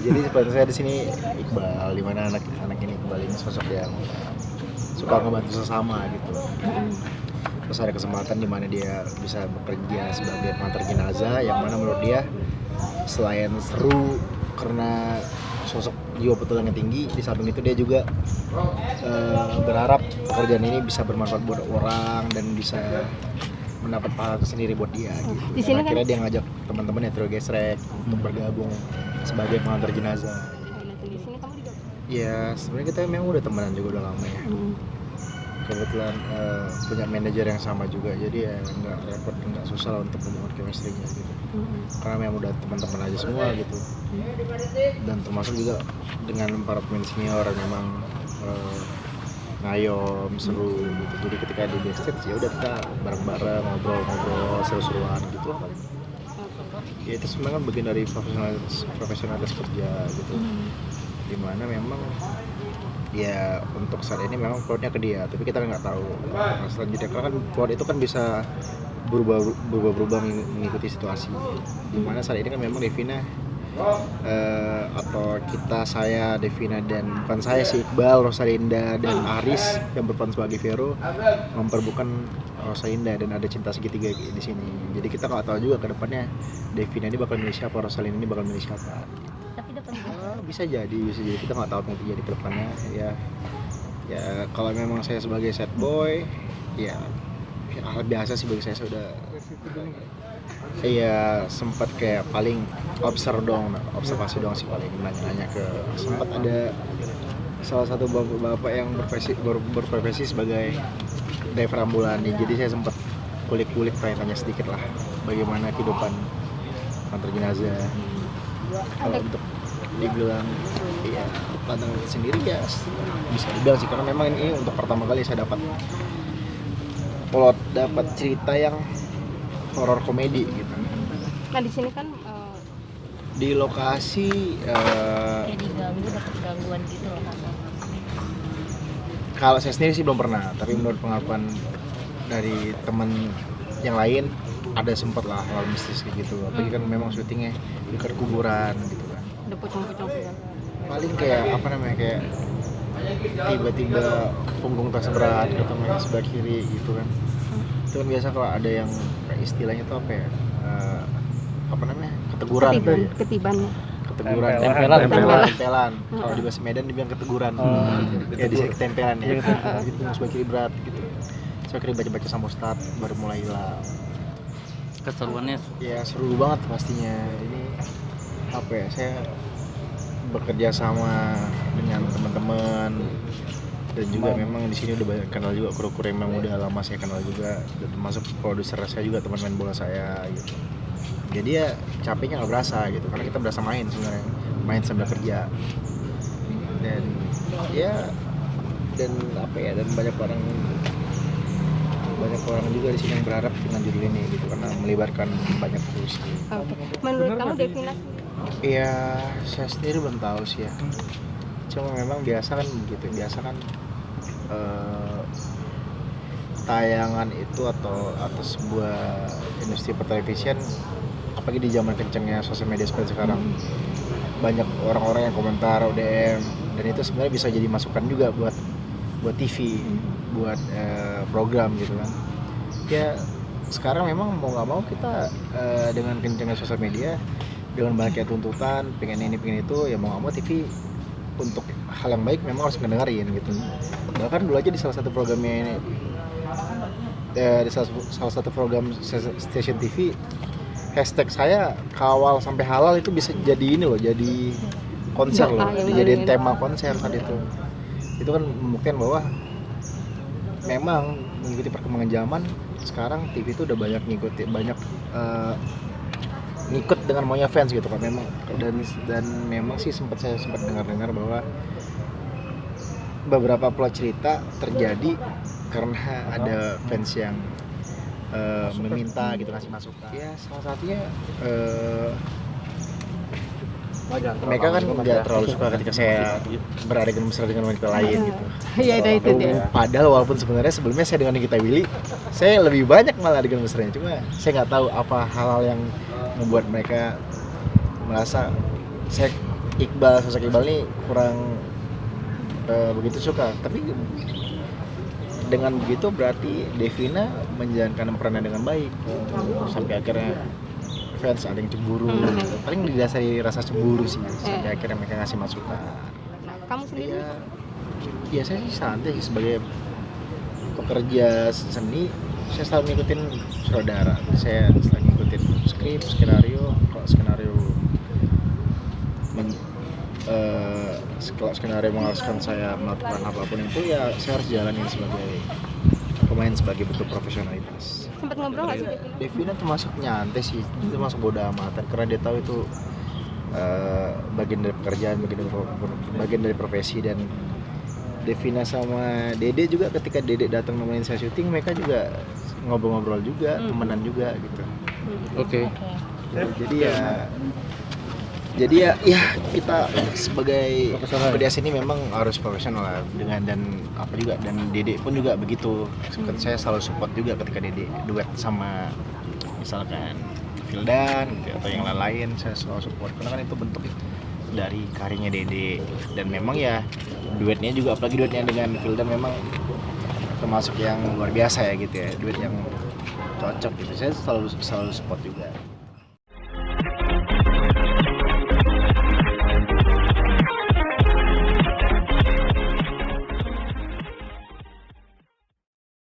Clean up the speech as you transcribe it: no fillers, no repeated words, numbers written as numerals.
Jadi seperti saya di sini Iqbal, di mana anak ini Iqbal ini sosok yang suka ngebantu sesama gitu. Terus ada kesempatan di mana dia bisa bekerja sebagai pengantar jenazah, yang mana menurut dia selain seru karena sosok jiwa petualangan tinggi, di samping itu dia juga berharap pekerjaan ini bisa bermanfaat buat orang dan bisa mendapat pahala sendiri buat dia gitu. Di sini Dan akhirnya dia ngajak teman-teman Hetero Gesrek untuk bergabung sebagai pengantar jenazah. Di sini kamu juga. Ya sebenarnya kita memang udah temenan juga udah lama ya. Kebetulan punya manajer yang sama juga, jadi ya nggak repot, nggak susah lah untuk membangun chemistry-nya gitu. Karena memang udah teman-teman aja semua gitu. Dan termasuk juga dengan para pemain senior memang ngayom, seru gitu. Jadi ketika di backstage ya udah kita bareng-bareng ngobrol-ngobrol seru-seruan gitu lah paling. Ya itu sebenarnya kan bagian dari profesionalitas kerja gitu. Dimana memang ya untuk saat ini memang plotnya ke dia, tapi kita nggak tahu selanjutnya karena kan plot itu kan bisa berubah mengikuti situasi. Dimana saat ini kan memang Devina atau saya Devina dan bukan saya si Iqbal, Rosalinda dan Aris yang berperan sebagai Vero memperbukan Rosalinda dan ada cinta segitiga di sini. Jadi kita nggak tahu juga ke depannya Devina ini bakal milih siapa, Rosalinda ini bakal milih siapa. Tapi dapat Bisa jadi kita nggak tahu nanti jadi ke depannya ya kalau memang saya sebagai set boy ya hal biasa sih bagi saya sudah sempat kayak paling observasi doang sih, paling nanya-nanya ke sempat ada salah satu bapak yang berprofesi sebagai driver ambulan, jadi saya sempat kulik-kulik tanya sedikit lah bagaimana kehidupan kantor jenazah. Kalau untuk dibilang ya pandangan sendiri ya bisa dibilang sih, karena memang ini untuk pertama kali saya dapat cerita yang horor komedi gitu. Nah di sini kan Di lokasi kayak diganggu, dapat gangguan gitu loh Kak. kalau saya sendiri sih belum pernah, tapi menurut pengakuan dari teman yang lain ada sempat lah hal mistis kayak gitu. Apalagi kan memang syutingnya dekat kuburan gitu kan. Ada pocong-pocong segala. Paling kayak kayak tiba-tiba punggung terseberat atau sebelah kiri gitu kan. Itu kan biasa kalau ada yang kayak istilahnya tuh keteguran Ketiban. Keteguran, tempelan. Kalau di bahasa Medan dibilang keteguran. Ya di sini ketempelan ya. Gitu sebelah kiri berat gitu. Saya kira baca-baca sama Ustadz baru mulai hilang. Keseruannya Ya seru banget pastinya. Ini saya bekerja sama dengan teman-teman dan juga memang di sini udah banyak kenal juga kru-kru yang memang udah lama saya kenal juga, dan termasuk produser saya juga, teman main bola saya gitu. Jadi ya capeknya nggak berasa gitu, karena kita berasa main sebenarnya, main sambil kerja. Dan dan banyak orang juga di sini yang berharap dengan judul ini gitu, karena melibatkan banyak kursi. Menurut kamu Devina? Iya, saya sendiri belum tahu sih ya. Cuma memang biasa kan tayangan itu atau sebuah industri pertelevisian, apalagi di zaman kencengnya sosial media seperti sekarang, banyak orang-orang yang komentar ODM, dan itu sebenarnya bisa jadi masukan juga buat TV, buat program gitu kan. Ya sekarang memang mau nggak mau kita dengan kencengnya sosial media, dengan banyaknya tuntutan pengen ini pengen itu, ya mau nggak mau TV untuk hal yang baik memang harus mendengarin gitu. Bahkan dulu aja di salah satu programnya ini, di salah satu program stasiun TV, hashtag saya kawal sampai halal itu bisa jadi ini loh, jadi konser loh, dijadiin tema konser saat itu. Itu kan membuktikan bahwa memang mengikuti perkembangan zaman sekarang TV itu udah banyak ngikut dengan maunya fans gitu kan memang. Dan memang sih saya sempat dengar bahwa beberapa plot cerita terjadi karena ada fans yang meminta gitu, kasih masukan. Ya salah satunya mereka kan nggak terlalu suka ketika saya beradegan mesra dengan wanita lain gitu. Iya itu dia. Padahal walaupun sebenarnya sebelumnya saya dengan Nikita Willy, saya lebih banyak malah adegan mesranya, cuma saya nggak tahu apa hal-hal yang membuat mereka merasa saya sosok Iqbal nih kurang begitu suka, tapi dengan begitu berarti Devina menjalankan perannya dengan baik sampai akhirnya fans ada yang cemburu, paling didasari rasa cemburu sih sampai akhirnya mereka ngasih masukan. Nah, kamu sendiri? Ya biasanya sih santai sih, sebagai pekerja seni saya selalu ngikutin saudara, saya selalu ngikutin skrip, skenario. Kalau skenario kalau skenario mengharuskan saya melakukan apapun itu, ya saya harus jalanin sebagai pemain, sebagai bentuk profesionalitas. Sempat ngobrol nggak sih Devina? Devina termasuk nyantai sih, itu termasuk bodo amatan karena dia tahu itu bagian dari pekerjaan, bagian dari profesi. Dan Devina sama Dede juga, ketika Dede datang nemenin saya syuting, mereka juga ngobrol-ngobrol juga, temenan juga gitu. Oke. Jadi ya kita sebagai PDS ini memang harus profesional lah, dan apa juga, dan Dede pun juga begitu. Saya selalu support juga ketika Dede duet sama misalkan Vildan gitu, atau yang lain, saya selalu support karena kan itu bentuk dari karyanya Dede. Dan memang ya duetnya juga, apalagi duetnya dengan Vildan, memang termasuk yang luar biasa ya gitu ya, duet yang cocok gitu. Saya selalu support juga.